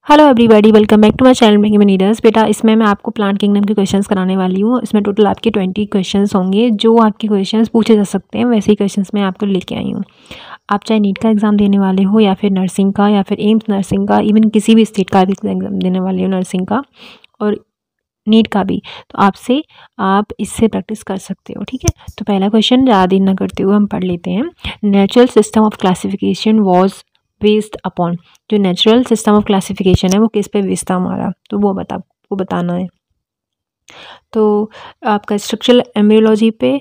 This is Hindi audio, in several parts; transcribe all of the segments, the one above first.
Hello everybody, welcome back to my channel making needers. बेटा इसमें मैं आपको प्लांट किंगडम के क्वेश्चंस कराने वाली हूँ। इसमें टोटल आपके 20 क्वेश्चंस होंगे जो आपके क्वेश्चंस पूछे जा सकते हैं। वैसे ही क्वेश्चंस मैं आपको लेके आई हूँ। आप चाहे नीट का एग्ज़ाम देने वाले हो या फिर नर्सिंग का या फिर एम्स नर्सिंग का, इवन किसी भी स्टेट का भी एग्ज़ाम देने वाले हो नर्सिंग का और नीट का भी, तो आपसे आप इससे प्रैक्टिस कर सकते हो। ठीक है, तो पहला क्वेश्चन ज़्यादा देर ना करते हुए हम पढ़ लेते हैं। Natural system of classification was based upon. जो नेचुरल सिस्टम ऑफ क्लासिफिकेशन है वो किस पे बेस्ड था हमारा, तो वो बताना है। तो आपका स्ट्रक्चरल एम्ब्रियोलॉजी पे,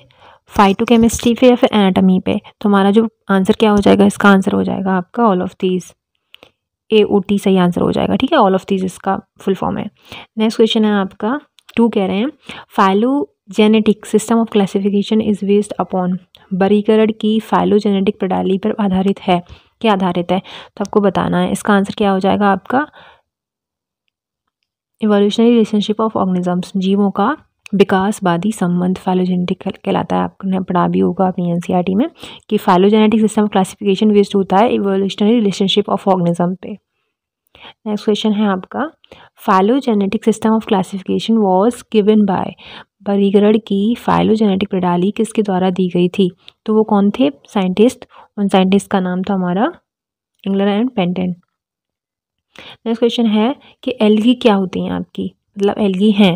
फाइटोकेमिस्ट्री पे या फिर एनाटॉमी पे। तो हमारा जो आंसर क्या हो जाएगा, इसका आंसर हो जाएगा आपका ऑल ऑफ दीज। AOT सही आंसर हो जाएगा। ठीक है, ऑल ऑफ दीज इसका फुल फॉर्म है। नेक्स्ट क्वेश्चन है आपका 2, कह रहे हैं phylogenetic system of classification is based upon. वर्गीकरण की फाइलोजेनेटिक प्रणाली पर आधारित है। क्या आधारित है, तो आपको बताना है। इसका आंसर क्या हो जाएगा आपका इवोल्यूशनरी रिलेशनशिप ऑफ ऑर्गेनिजम्स। जीवों का विकासवादी संबंध फाइलोजेनेटिक कहलाता है। आपने पढ़ा भी होगा अपनी NCERT में कि phylogenetic system of classification based होता है इवोल्यूशनरी रिलेशनशिप ऑफ ऑर्गेनिज्म पे। नेक्स्ट क्वेश्चन है आपका phylogenetic system of classification was given by. वर्गीकरण की फाइलोजेनेटिक प्रणाली किसके द्वारा दी गई थी, तो वो कौन थे साइंटिस्ट। उन साइंटिस्ट का नाम था हमारा इंगलर एंड पेंटेन। नेक्स्ट क्वेश्चन है कि एल्गी क्या होती हैं आपकी, मतलब एल्गी हैं,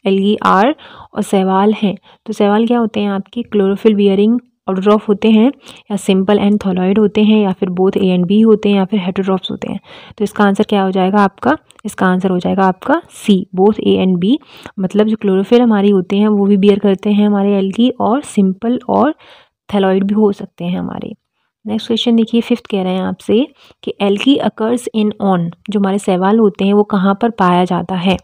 एल्गी आर और शैवाल हैं। तो शैवाल क्या होते हैं आपकी क्लोरोफिल बियरिंग ऑटोट्रॉफ होते हैं या सिंपल एंड थॉलॉइड होते हैं या फिर बोथ A एंड B होते हैं या फिर हेटरोट्रॉफ्स होते हैं। तो इसका आंसर क्या हो जाएगा आपका, इसका आंसर हो जाएगा आपका C, both A and B। मतलब जो क्लोरोफिल हमारी होते हैं वो भी बियर करते हैं हमारे एल्गी, और सिंपल और थैलॉइड भी हो सकते हैं हमारे। नेक्स्ट क्वेश्चन देखिए 5th कह रहे हैं आपसे कि एल्गी अकर्स इन ऑन। जो हमारे शैवाल होते हैं वो कहाँ पर पाया जाता है,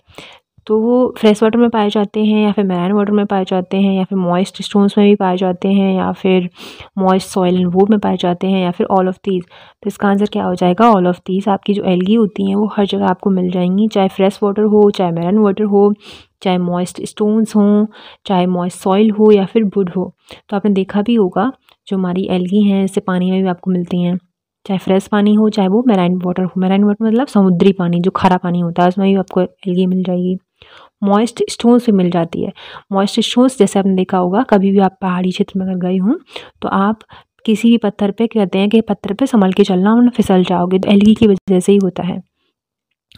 तो वो फ्रेश वाटर में पाए जाते हैं या फिर मैराइन वाटर में पाए जाते हैं या फिर मॉइस्ट स्टोन्स में भी पाए जाते हैं या फिर मॉइस्ट सॉइल एंड वुड में पाए जाते हैं या फिर ऑल ऑफ दीज। तो इसका आंसर क्या हो जाएगा ऑल ऑफ दीज। आपकी जो एल्गी होती हैं वो हर जगह आपको मिल जाएंगी, चाहे फ्रेश वाटर हो, चाहे मैराइन वाटर हो, चाहे मॉइस्ट स्टोन्स हों, चाहे मॉइस्ट सॉइल हो या फिर वुड हो। तो आपने देखा भी होगा जो हमारी एल्गी हैं इससे पानी में भी आपको मिलती हैं, चाहे फ्रेश पानी हो चाहे वो मैराइन वाटर हो। मैराइन वाटर मतलब समुद्री पानी, जो खारा पानी होता है उसमें भी आपको एल्गी मिल जाएगी। मॉइस्ट स्टोन्स भी मिल जाती है। मॉइस्ट स्टोन्स जैसे आपने देखा होगा, कभी भी आप पहाड़ी क्षेत्र में अगर गए हों तो आप किसी भी पत्थर पे कहते हैं कि पत्थर पे संभल के चलना वरना फिसल जाओगे, तो एल्गी की वजह से ही होता है।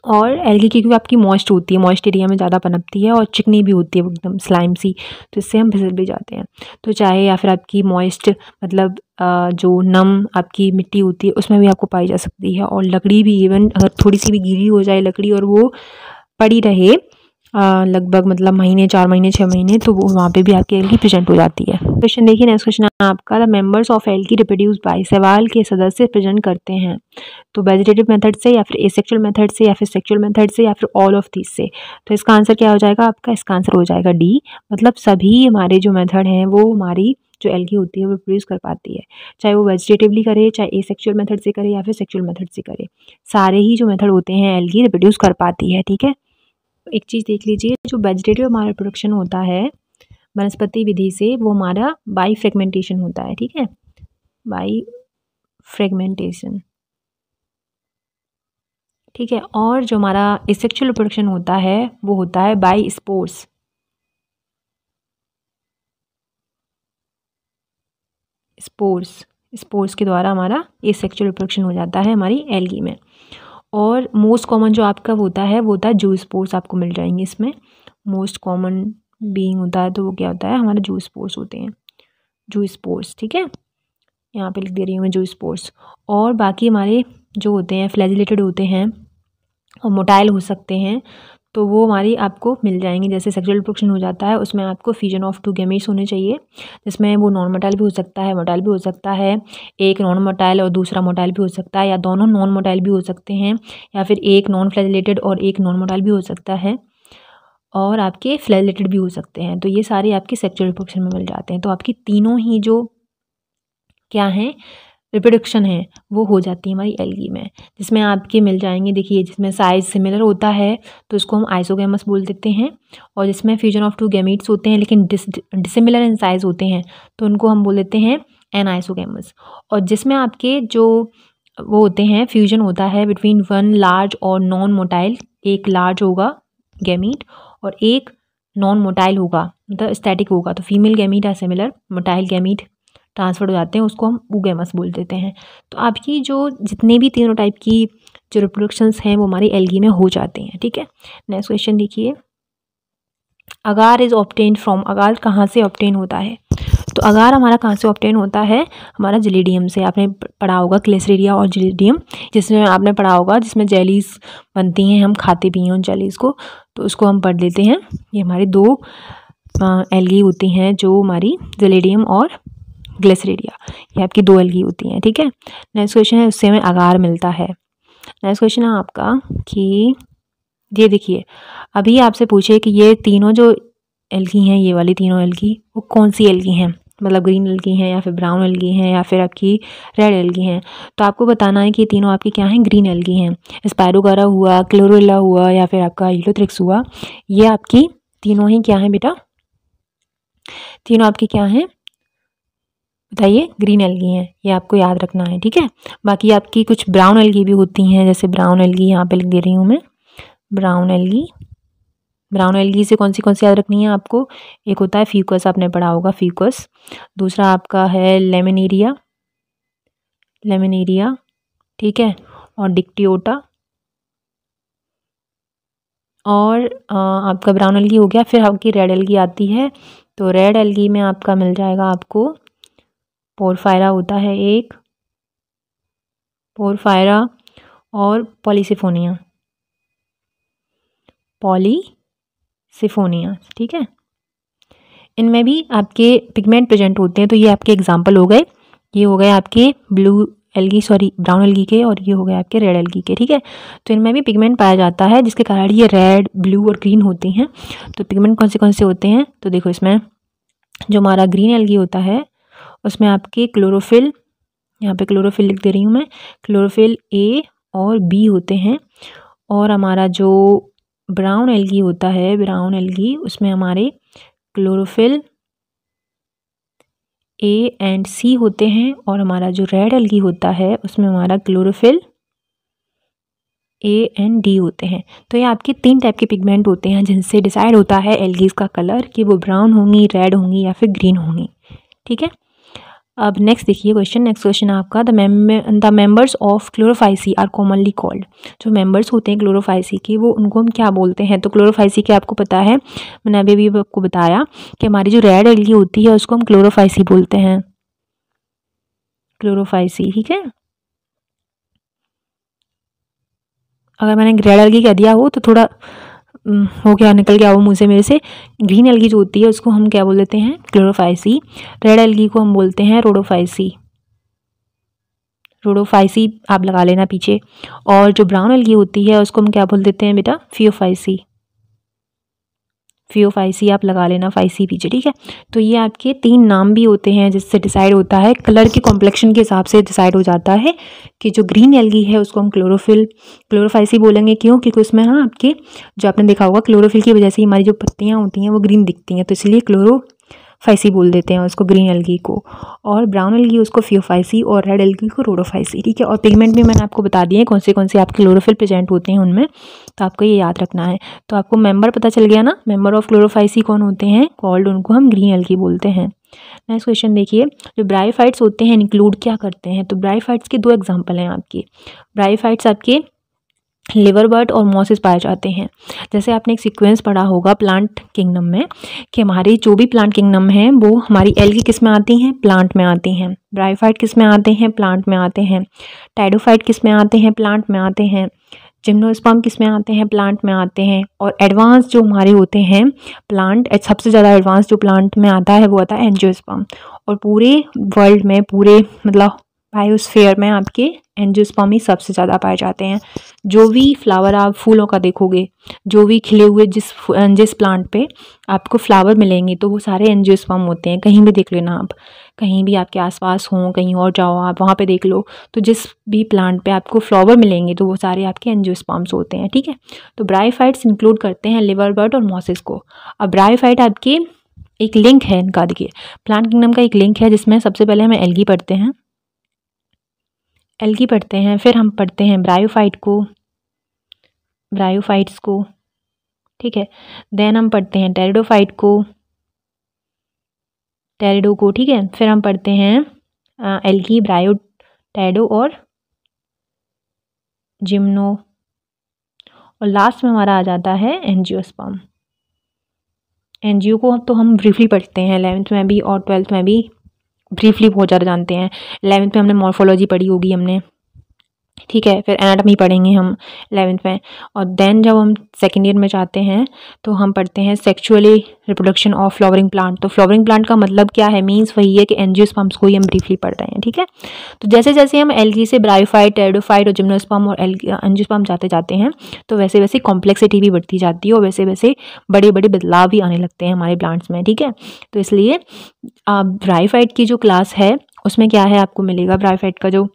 और एल्गी क्योंकि आपकी मॉइस्ट होती है, मॉइस्ट एरिया में ज़्यादा पनपती है और चिकनी भी होती है एकदम स्लाइम सी, तो इससे हम फिसल भी जाते हैं। तो चाहे या फिर आपकी मॉइस्ट मतलब जो नम आपकी मिट्टी होती है उसमें भी आपको पाई जा सकती है। और लकड़ी भी, इवन अगर थोड़ी सी भी गीली हो जाए लकड़ी और वो पड़ी रहे लगभग मतलब महीने, 4 महीने, 6 महीने, तो वो वहाँ पे भी आपकी एल्गी प्रेजेंट हो जाती है। क्वेश्चन देखिए नेक्स्ट क्वेश्चन आपका the members of algae reproduce by. शैवाल के सदस्य प्रेजेंट करते हैं तो वेजिटेटिव मेथड से या फिर एसेक्सुअल मेथड से या फिर सेक्सुअल मेथड से या फिर ऑल ऑफ दिस से। तो इसका आंसर क्या हो जाएगा आपका, इसका आंसर हो जाएगा D। मतलब सभी हमारे जो मेथड हैं वो हमारी जो एल्गी होती है वो प्रोड्यूस कर पाती है, चाहे वो वेजिटेटिवली करे, चाहे एसेक्सुअल मेथड से करे या फिर सेक्सुअल मेथड से करे। सारे ही जो मेथड होते हैं एल्गी रिप्रोड्यूस कर पाती है। ठीक है, एक चीज़ देख लीजिए, जो वेजिटेटिव हमारा प्रोडक्शन होता है वनस्पति विधि से वो हमारा बाई फ्रेगमेंटेशन होता है। ठीक है, बाई फ्रेगमेंटेशन। ठीक है, और जो हमारा एसेक्सुअल रिप्रोडक्शन होता है वो होता है बाई स्पोर्स। स्पोर्स के द्वारा हमारा एसेक्सुअल रिप्रोडक्शन हो जाता है हमारी एल्गी में। और मोस्ट कॉमन जो आपका होता है वो होता है जू स्पोर्स, आपको मिल जाएंगे इसमें। मोस्ट कॉमन बीइंग होता है तो वो क्या होता है, हमारे जू स्पोर्स होते हैं, जू स्पोर्स। ठीक है, यहाँ पे लिख दे रही हूँ मैं जू स्पोर्स। और बाकी हमारे जो होते हैं फ्लैजिलेटेड होते हैं और मोटाइल हो सकते हैं, तो वो हमारी आपको मिल जाएंगे। जैसे सेक्सुअल रिप्रोडक्शन हो जाता है उसमें आपको फ्यूजन ऑफ 2 गैमेट्स होने चाहिए, जिसमें वो नॉन मोटाइल भी हो सकता है, मोटाइल भी हो सकता है, एक नॉन मोटाइल और दूसरा मोटाइल भी हो सकता है, या दोनों नॉन मोटाइल भी हो सकते हैं, या फिर एक नॉन फ्लैजिलेटेड और एक नॉन मोटाइल भी हो सकता है, और आपके फ्लैजिलेटेड भी हो सकते हैं। तो ये सारे आपके सेक्सुअल रिप्रोडक्शन में मिल जाते हैं। तो आपकी तीनों ही जो क्या हैं रिप्रोडक्शन है वो हो जाती है हमारी एल्गी में, जिसमें आपके मिल जाएंगे। देखिए, जिसमें साइज सिमिलर होता है तो उसको हम आइसोगैमस बोल देते हैं, और जिसमें फ्यूजन ऑफ 2 गैमीट्स होते हैं लेकिन डिसिमिलर इन साइज होते हैं तो उनको हम बोल देते हैं एनाइसोगैमस। और जिसमें आपके जो वो होते हैं, फ्यूजन होता है बिटवीन वन लार्ज और नॉन मोटाइल, एक लार्ज होगा गैमीट और एक नॉन मोटाइल होगा, मतलब स्टैटिक होगा। तो फीमेल गैमीट है सिमिलर, मोटाइल गैमीट ट्रांसफर हो जाते हैं, उसको हम oogamous बोल देते हैं। तो आपकी जो जितने भी तीनों टाइप की जो रिप्रोडक्शंस हैं वो हमारी एल्गी में हो जाते हैं, ठीक है। नेक्स्ट क्वेश्चन देखिए, अगार इज ऑब्टेन्ड फ्रॉम, अगार कहाँ से ऑब्टेन होता है? तो अगार हमारा कहाँ से ऑब्टेन होता है? हमारा जेलिडियम से। आपने पढ़ा होगा क्लेस्रीडिया और जेलिडियम, जिसमें आपने पढ़ा होगा जिसमें जेलीज बनती हैं, हम खाते भी हैं उन जेलीज को, तो उसको हम पढ़ लेते हैं। ये हमारी दो एल्गी होती हैं जो हमारी जेलिडियम और ग्लिसरीडिया, ये आपकी दो एल्गी होती हैं, ठीक है। नेक्स्ट क्वेश्चन है, उससे हमें अगार मिलता है। नेक्स्ट क्वेश्चन है आपका कि ये देखिए, अभी आपसे पूछे कि ये तीनों जो एल्गी हैं, ये वाली तीनों एल्गी वो कौन सी एल्गी हैं, मतलब ग्रीन एल्गी हैं या फिर ब्राउन एल्गी हैं या फिर आपकी रेड एल्गी हैं। तो आपको बताना है कि ये तीनों आपकी क्या हैं, ग्रीन एल्गी हैं। स्पायरोगारा हुआ, क्लोरोला हुआ या फिर आपका हीलोथ्रिक्स हुआ, ये आपकी तीनों ही क्या हैं बेटा, तीनों आपकी क्या हैं बताइए, ग्रीन एल्गी हैं, ये आपको याद रखना है, ठीक है। बाकी आपकी कुछ ब्राउन एल्गी भी होती हैं, जैसे ब्राउन एल्गी यहाँ पे लिख दे रही हूँ मैं, ब्राउन एल्गी। ब्राउन एल्गी से कौन सी याद रखनी है आपको, एक होता है फ्यूकस, आपने पढ़ा होगा फ्यूकस, दूसरा आपका है लेमिनेरिया, लेमिनेरिया, ठीक है, और डिक्टियोटा, और आपका ब्राउन एल्गी हो गया। फिर आपकी रेड एल्गी आती है, तो रेड एल्गी में आपका मिल जाएगा आपको पोरफायरा होता है एक, पोरफायरा और पॉलीसिफोनिया, पॉलीसिफोनिया, ठीक है। इनमें भी आपके पिगमेंट प्रेजेंट होते हैं, तो ये आपके एग्जाम्पल हो गए, ये हो गए आपके blue algae, sorry brown algae के, और ये हो गए आपके रेड एल्गी के, ठीक है। तो इनमें भी पिगमेंट पाया जाता है, जिसके कारण ये रेड, ब्लू और ग्रीन होती हैं। तो पिगमेंट कौन से होते हैं, तो देखो इसमें जो हमारा ग्रीन एल्गी होता है उसमें आपके क्लोरोफिल, यहाँ पे क्लोरोफिल लिख दे रही हूँ मैं, क्लोरोफिल ए और बी होते हैं। और हमारा जो ब्राउन एल्गी होता है, ब्राउन एल्गी, उसमें हमारे क्लोरोफिल ए एंड सी होते हैं। और हमारा जो रेड एल्गी होता है उसमें हमारा क्लोरोफिल ए एंड डी होते हैं। तो ये आपके तीन टाइप के पिगमेंट होते हैं जिनसे डिसाइड होता है एल्गीज का कलर, कि वो ब्राउन होंगी, रेड होंगी या फिर ग्रीन होंगी, ठीक है। अब नेक्स्ट देखिए क्वेश्चन, नेक्स्ट क्वेश्चन आपका, the members of chlorophyceae are commonly called, जो मेंबर्स होते हैं क्लोरोफाइसी के वो उनको हम क्या बोलते हैं। तो क्लोरोफाइसी के आपको पता है, मैंने अभी भी आपको बताया कि हमारी जो रेड एल्गी होती है उसको हम क्लोरोफाइसी बोलते हैं, क्लोरोफाइसी, ठीक है। अगर मैंने रेड एल्गी कह दिया हो तो थोड़ा हो गया, निकल गया वो मुँह से मेरे से। ग्रीन एल्गी जो होती है उसको हम क्या बोल देते हैं, क्लोरोफाइसी। रेड एल्गी को हम बोलते हैं रोडोफाइसी, रोडोफाइसी आप लगा लेना पीछे। और जो ब्राउन एल्गी होती है उसको हम क्या बोल देते हैं बेटा, फियोफाइसी, फियोफाइसी आप लगा लेना फाइसी पीछे, ठीक है। तो ये आपके तीन नाम भी होते हैं जिससे डिसाइड होता है, कलर के कॉम्प्लेक्शन के हिसाब से डिसाइड हो जाता है कि जो ग्रीन एल्गी है उसको हम क्लोरोफाइसी बोलेंगे। क्यों? क्योंकि उसमें हाँ आपके जो आपने देखा होगा क्लोरोफिल की वजह से हमारी जो पत्तियाँ होती हैं वो ग्रीन दिखती हैं, तो इसलिए क्लोरोफाइसी बोल देते हैं उसको, ग्रीन एल्गी को। और ब्राउन एल्गी उसको फियोफाइसी और रेड एल्गी को रोडोफाइसी, ठीक है। और पिगमेंट भी मैंने आपको बता दिए हैं कौन से आपके क्लोरोफिल प्रेजेंट होते हैं उनमें, तो आपको ये याद रखना है। तो आपको मेंबर पता चल गया ना, मेंबर ऑफ क्लोरोफाइसी कौन होते हैं, कॉल्ड, उनको हम ग्रीन एल्गी बोलते हैं। नेक्स्ट क्वेश्चन देखिए, जो ब्रायोफाइट्स होते हैं इंक्लूड क्या करते हैं। तो ब्रायोफाइट्स के दो एग्जांपल हैं आपके। ब्रायोफाइट्स आपके लिवरबर्ट और मॉसेस पाए जाते हैं। जैसे आपने एक सीक्वेंस पढ़ा होगा प्लांट किंगडम में कि हमारी जो भी प्लांट किंगडम है वो हमारी एल्गी किस में आती हैं, प्लांट में आती हैं। ब्रायोफाइट किस में आते हैं, प्लांट में आते हैं। टाइडोफाइट किस में आते हैं, प्लांट में आते हैं। जिम्नोस्पर्म किस में आते हैं, प्लांट में आते हैं। और एडवांस जो हमारे होते हैं प्लांट, सबसे ज़्यादा एडवांस जो प्लांट में आता है वो आता है एंजियोस्पर्म। और पूरे वर्ल्ड में, पूरे मतलब बायोस्फीयर में आपके एंजियोस्पर्म ही सबसे ज़्यादा पाए जाते हैं। जो भी फ्लावर आप फूलों का देखोगे, जो भी खिले हुए जिस प्लांट पे आपको फ्लावर मिलेंगे तो वो सारे एंजियोस्पर्म होते हैं। कहीं भी देख लेना आप, कहीं भी आपके आसपास हों, कहीं और जाओ आप वहाँ पे देख लो, तो जिस भी प्लांट पे आपको फ्लावर मिलेंगे तो वो सारे आपके एंजियोस्पर्म्स होते हैं, ठीक है। तो ब्रायोफाइट्स इंक्लूड करते हैं लिवरबर्ट और मॉसेस को। अब ब्रायोफाइट आपके एक लिंक है इनका, देखिए प्लांट किंगडम का एक लिंक है जिसमें सबसे पहले हमें एल्गी पढ़ते हैं। एल्गी पढ़ते हैं, फिर हम पढ़ते हैं ब्रायोफाइट्स को, ठीक है। देन हम पढ़ते हैं टेरिडोफाइट को, ठीक है। फिर हम पढ़ते हैं एल्गी, ब्रायो, टेरिडो और जिम्नो, और लास्ट में हमारा आ जाता है एंजियोस्पर्म। एंजियो को तो हम ब्रीफली पढ़ते हैं 11th में भी और 12th में भी, ब्रीफली बहुत ज़्यादा जानते हैं। 11th में हमने मॉर्फोलॉजी पढ़ी होगी हमने, ठीक है। फिर एनाटॉमी पढ़ेंगे हम 11th में, और देन जब हम सेकेंड ईयर में जाते हैं तो हम पढ़ते हैं sexually reproduction of flowering plant. तो फ्लावरिंग प्लांट का मतलब क्या है, मीन्स वही है कि एंजियोस्पर्म्स को ही हम ब्रीफली पढ़ रहे हैं, ठीक है। तो जैसे जैसे हम एल्गी से ब्रायोफाइट, टेरिडोफाइट और जिम्नोस्पर्म और एंजियोस्पर्म जाते हैं तो वैसे वैसे कॉम्प्लेक्सिटी भी बढ़ती जाती है और वैसे वैसे बड़े बड़े बदलाव भी आने लगते हैं हमारे प्लांट्स में, ठीक है। तो इसलिए ब्रायोफाइट की जो क्लास है उसमें क्या है, आपको मिलेगा ब्रायोफाइट का जो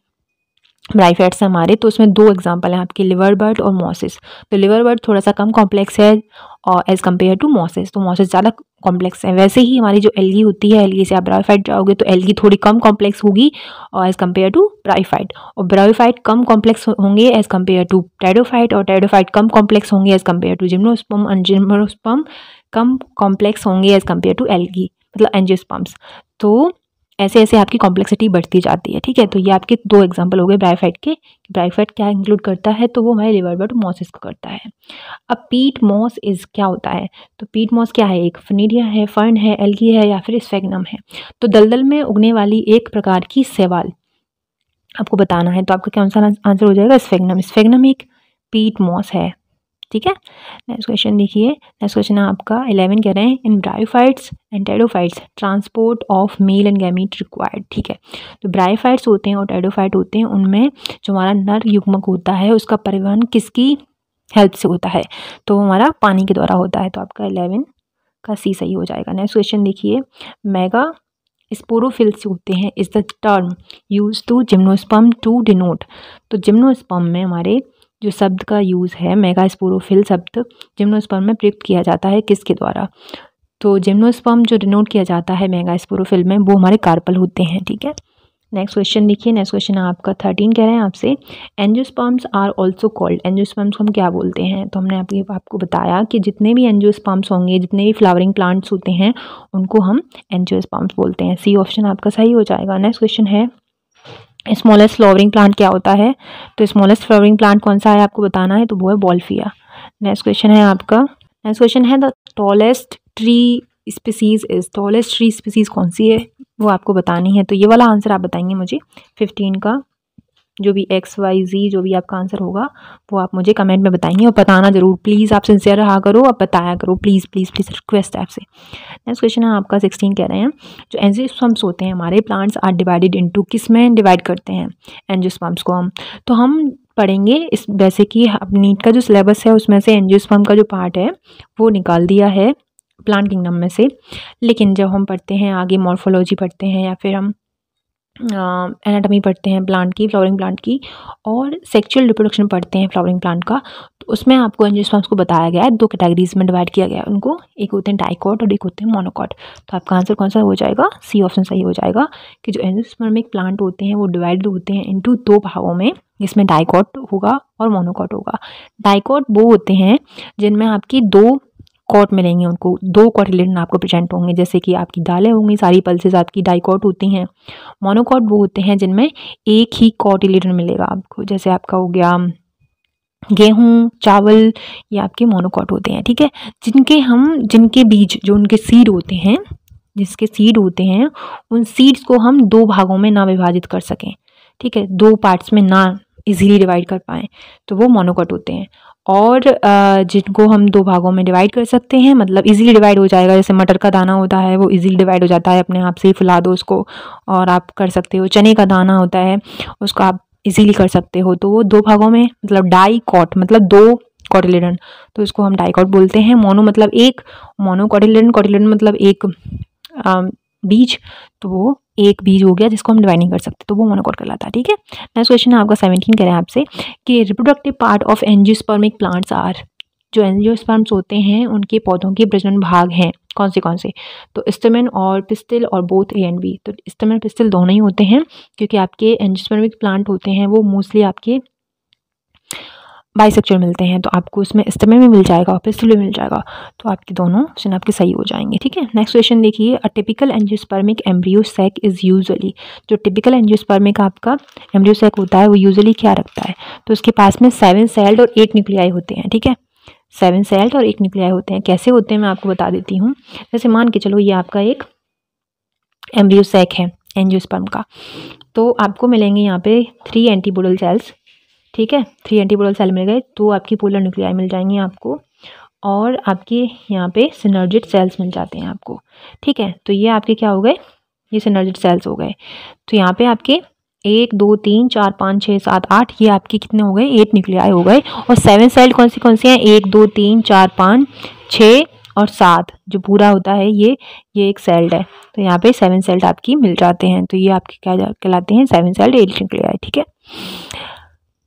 ब्रायोफाइट्स हमारे, तो उसमें 2 एग्जांपल हैं आपके, लिवर बर्ड और मॉसिस। तो लिवर बर्ड थोड़ा सा कम कॉम्प्लेक्स है और एज़ कम्पेयर टू मॉसिस, तो मॉसिस ज़्यादा कॉम्प्लेक्स है। वैसे ही हमारी जो एल्गी होती है, एल्गी से आप ब्रायोफाइट जाओगे तो एल्गी थोड़ी कम कॉम्प्लेक्स होगी और एज़ कम्पेयर टू ब्रायोफाइट, और ब्रायोफाइट कम कॉम्प्लेक्स होंगे एज़ कम्पेयर टू टेरिडोफाइट, और टेरिडोफाइट कम कॉम्प्लेक्स होंगे एज़ कम्पेयर टू जिम्नोस्पर्म, और जिम्नोस्पर्म कम कॉम्प्लेक्स होंगे एज़ कम्पेयर टू एल्गी, मतलब एंजियोस्पर्म्स। तो ऐसे ऐसे आपकी कॉम्प्लेक्सिटी बढ़ती जाती है, ठीक है। तो ये आपके 2 एग्जांपल हो गए ब्रायोफाइट के। ब्रायोफाइट क्या इंक्लूड करता है, तो वो हमारे लिवर बर्ड मॉसिस को करता है। अब पीट मॉस इज क्या होता है, तो पीट मॉस क्या है, एक फनीडिया है, फर्न है, एल्गी है या फिर स्फेगनम है। तो दलदल में उगने वाली एक प्रकार की शैवाल आपको बताना है, तो आपका क्या आंसर हो जाएगा, स्फेगनम। स्फेगनम एक पीट मॉस है, ठीक है। नेक्स्ट क्वेश्चन देखिए, नेक्स्ट क्वेश्चन है आपका 11, कह रहे हैं in bryophytes and pteridophytes transport of male and gamete required, ठीक है। तो ब्रायोफाइट्स होते हैं और टेरिडोफाइट होते हैं, उनमें जो हमारा नर युग्मक होता है उसका परिवहन किसकी हेल्प से होता है, तो हमारा पानी के द्वारा होता है। तो आपका 11 का सी सही हो जाएगा। नेक्स्ट क्वेश्चन देखिए, मेगा स्पोरोफिल्स होते हैं is the term use to gymnosperm to denote. तो जिम्नोस्पर्म में हमारे जो शब्द का यूज़ है, मेगा स्पोरोफिल शब्द जिम्नोस्पर्म में प्रयुक्त किया जाता है किसके द्वारा, तो जिम्नोस्पर्म जो डिनोट किया जाता है मेगा स्पोरोफिल में वो हमारे कार्पल होते हैं, ठीक है। नेक्स्ट क्वेश्चन देखिए, नेक्स्ट क्वेश्चन आपका 13 कह रहे हैं आपसे angiosperms are also called. Angiosperms को हम क्या बोलते हैं, तो हमने आपको बताया कि जितने भी एंजियोस्पर्म्स होंगे, जितने भी फ्लावरिंग प्लांट्स होते हैं उनको हम एंजियोस्पर्म्स बोलते हैं। सी ऑप्शन आपका सही हो जाएगा। नेक्स्ट क्वेश्चन है स्मॉलेस्ट फ्लावरिंग प्लांट क्या होता है, तो स्मॉलेस्ट फ्लावरिंग प्लांट कौन सा है आपको बताना है, तो वो है बॉल्फिया। नेक्स्ट क्वेश्चन है आपका, नेक्स्ट क्वेश्चन है the tallest tree species is. Tallest tree species कौन सी है वो आपको बतानी है, तो ये वाला आंसर आप बताएंगे मुझे 15 का, जो भी XYZ जो भी आपका आंसर होगा वो आप मुझे कमेंट में बताएंगे और बताना जरूर, प्लीज़ आप सिंसियर रहा करो, आप बताया करो, प्लीज़ प्लीज़ प्लीज़, रिक्वेस्ट है आपसे। नेक्स्ट क्वेश्चन है आपका 16, कह रहे हैं जो एंजियोस्पर्म्स होते हैं हमारे, प्लांट्स आर डिवाइडेड इनटू, किस में डिवाइड करते हैं एंजियोस्पर्म्स को हम, तो हम पढ़ेंगे इस, वैसे कि नीट का जो सिलेबस है उसमें से एंजियोस्पर्म का जो पार्ट है वो निकाल दिया है प्लांट किंगडम में से, लेकिन जब हम पढ़ते हैं आगे मॉर्फोलॉजी पढ़ते हैं या फिर हम एनाटॉमी पढ़ते हैं प्लांट की, फ्लावरिंग प्लांट की, और सेक्सुअल रिप्रोडक्शन पढ़ते हैं फ्लावरिंग प्लांट का, तो उसमें आपको एंजियोस्पर्म्स को बताया गया है 2 कैटेगरीज में डिवाइड किया गया है उनको, एक होते हैं डाइकॉट और एक होते हैं मोनोकॉट। तो आपका आंसर कौन सा हो जाएगा, सी ऑप्शन सही हो जाएगा कि जो एंजियोस्पर्मिक प्लांट होते हैं वो डिवाइड होते हैं इनटू 2 भागों में, जिसमें डाइकॉट होगा और मोनोकॉट होगा। डाइकॉट वो होते हैं जिनमें आपकी 2 कॉट मिलेंगे, उनको 2 कॉटिलेडन आपको प्रेजेंट होंगे, जैसे कि आपकी दालें होंगी, सारी पल्सेस आपकी डाइकॉट होती हैं। मोनोकॉट वो होते हैं जिनमें एक ही कॉटिलेडन मिलेगा आपको, जैसे आपका हो गया गेहूँ, चावल, ये आपके मोनोकॉट होते हैं, ठीक है। जिनके बीज, जो उनके सीड होते हैं, जिसके सीड होते हैं उन सीड्स को हम 2 भागों में ना विभाजित कर सकें, ठीक है, 2 पार्ट्स में ना इजीली डिवाइड कर पाएँ, तो वो मोनोकॉट होते हैं। और जिनको हम 2 भागों में डिवाइड कर सकते हैं, मतलब इजीली डिवाइड हो जाएगा, जैसे मटर का दाना होता है वो इजीली डिवाइड हो जाता है, अपने आप से ही फुला दो उसको और आप कर सकते हो। चने का दाना होता है उसको आप इजीली कर सकते हो, तो वो 2 भागों में, मतलब डाइकॉट मतलब 2 कॉटिलेडन, तो इसको हम डाइकॉट बोलते हैं। मोनो मतलब एक, मोनो कॉटिलेडन, कॉटिलेडन मतलब एक बीज, तो वो एक बीज हो गया जिसको हम डिवाइड नहीं कर सकते, तो वो मोनोकॉट कहलाता है, ठीक है। नेक्स्ट क्वेश्चन है आपका 17, कह रहे हैं आपसे कि reproductive part of angiospermic plants are, जो एंजियोस्पर्म्स होते हैं उनके पौधों के प्रजनन भाग हैं कौन से, तो स्टैमेन और पिस्टिल और बोथ ए एंड बी। तो स्टैमेन पिस्टिल दोनों ही होते हैं, क्योंकि आपके एंजियोस्पर्मिक प्लांट होते हैं वो मोस्टली आपके बाइसेक्चुअल मिलते हैं, तो आपको इसमें स्टैमेन भी मिल जाएगा और पिस्टिल भी मिल जाएगा, तो आपके दोनों ऑप्शन आपके सही हो जाएंगे। ठीक है, नेक्स्ट क्वेश्चन देखिए, a typical angiospermic embryo sac is usually, जो टिपिकल एंजियोस्पर्मिक आपका एम्ब्रियो सैक होता है वो यूजुअली क्या रखता है, तो उसके पास में 7 सेल्ड और 8 न्यूक्लियाई होते हैं। ठीक है, 7 सेल्ड और 8 न्यूक्लियाई होते हैं। कैसे होते हैं मैं आपको बता देती हूँ। जैसे मान के चलो ये आपका एक एम्ब्रियो सैक है एंजियोस्पर्म का, तो आपको मिलेंगे यहाँ पे 3 एंटीपोडल सेल्स। ठीक है, 3 एंटीपोडल सेल मिल गए, 2 आपकी पोलर न्यूक्लियाई मिल जाएंगी आपको, और आपके यहाँ पे सिनर्जिड सेल्स मिल जाते हैं आपको। ठीक है, तो ये आपके क्या हो गए, ये सिनर्जिड सेल्स हो गए। तो यहाँ पे आपके 1 2 3 4 5 6 7 8 ये आपके कितने हो गए, 8 न्यूक्लियाई हो गए। और 7 सेल कौन सी हैं, 1 2 3 4 5 6 और 7 जो पूरा होता है ये एक सेल्ड है, तो यहाँ पे 7 सेल्ड आपकी मिल जाते हैं, तो ये आपके क्या कहलाते हैं, 7 सेल्ड 8 न्यूक्लियाई। ठीक है,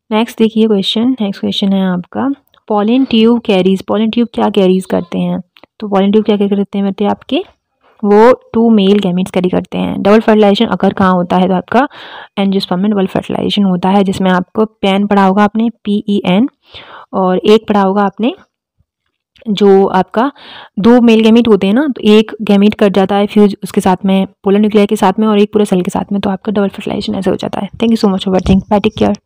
नेक्स्ट देखिए क्वेश्चन, नेक्स्ट क्वेश्चन है आपका, pollen tube carries, pollen tube क्या कैरीज करते हैं, तो पॉलन ट्यूब क्या करते हैं बेटे आपके, वो 2 मेल गैमेट्स कैरी करते हैं। डबल फर्टिलाइजेशन अगर कहाँ होता है, तो आपका एंजियोस्पर्म में डबल फर्टिलाइजेशन होता है, जिसमें आपको पेन पढ़ा होगा आपने, PEN, और एक पढ़ा होगा आपने जो आपका 2 मेल गैमेट होते हैं ना, तो एक गैमेट कट जाता है फ्यूज उसके साथ में पोलर न्यूक्लियाई के साथ में और एक पूरे सेल के साथ में, तो आपका डबल फर्टिलाइजेशन ऐसे हो जाता है। Thank you so much for watching, bye, take care.